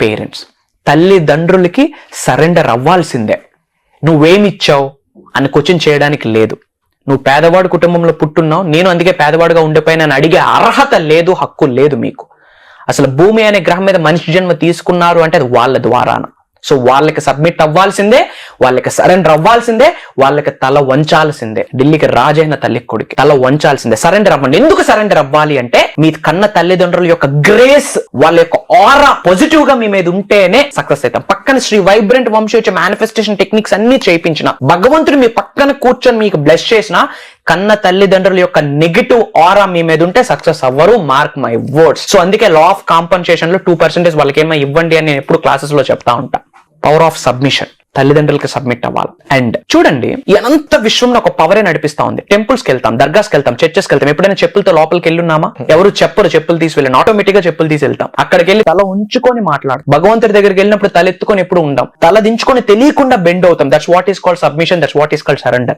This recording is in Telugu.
పేరెంట్స్. తల్లిదండ్రులకి సరెండర్ అవ్వాల్సిందే. నువ్వేమిచ్చావు అని క్వశ్చన్ చేయడానికి లేదు. నువ్వు పేదవాడు కుటుంబంలో పుట్టున్నావు, నేను అందుకే పేదవాడుగా ఉండిపోయినా అడిగే అర్హత లేదు, హక్కు లేదు మీకు. అసలు భూమి అనే గ్రహం మీద మనిషి జన్మ తీసుకున్నారు అంటే అది వాళ్ళ ద్వారాన. సో వాళ్ళకి సబ్మిట్ అవ్వాల్సిందే, వాళ్ళకి సరెండర్ అవ్వాల్సిందే, వాళ్ళకి తల వంచాల్సిందే. ఢిల్లీకి రాజైన తల్లి కొడుకు తల వంచాల్సిందే. సరెండర్ అవ్వండి. ఎందుకు సరెండర్ అవ్వాలి అంటే మీ కన్న తల్లిదండ్రుల యొక్క గ్రేస్, వాళ్ళ యొక్క ఆరా పాజిటివ్ గా మీ మీద ఉంటేనే సక్సెస్ అవుతాం. పక్కన శ్రీ వైబ్రెంట్ వంశోచ మేనిఫెస్టేషన్ టెక్నిక్స్ అన్ని చేయించిన భగవంతుడు మీ పక్కన కూర్చొని మీకు బ్లెస్ చేసిన కన్న తల్లిదండ్రుల యొక్క నెగటివ్ ఆరా మీ మీద ఉంటే సక్సెస్ అవ్వరు. Mark my words. సో అందుకే లా ఆఫ్ కాంపన్సేషన్ లో 2% వాళ్ళకి ఏమైనా ఇవ్వండి అని నేను ఎప్పుడు క్లాసెస్ లో చెప్తా ఉంటా. Power of submission. తల్లిదండ్రులకి సబ్మిట్ అవ్వాలి. అండ్ చూడండి, ఎంత విశ్వంలో ఒక పవరే నడిపిస్తా ఉంది. టెంపుల్స్కి వెళ్తాం, దర్గాస్కి వెళ్తాం, చర్చెస్కి వెళ్తాం. ఎప్పుడైనా చెప్పులతో లోపలికి వెళ్ళున్నామా? ఎవరు చెప్పరు చెప్పులు తీసి వెళ్ళిన, ఆటోమేటిక్ గా చెప్పులు తీసి వెళ్తాం. అక్కడికి వెళ్ళి తల ఉంచుకొని మాట్లాడు. భగవంతుడి దగ్గరికి వెళ్ళినప్పుడు తల ఎత్తుకొని ఎప్పుడు ఉండం, తల దించుకొని తెలియకుండా బెండ్ అవుతాం. That's what is called submission, that's what is called surrender.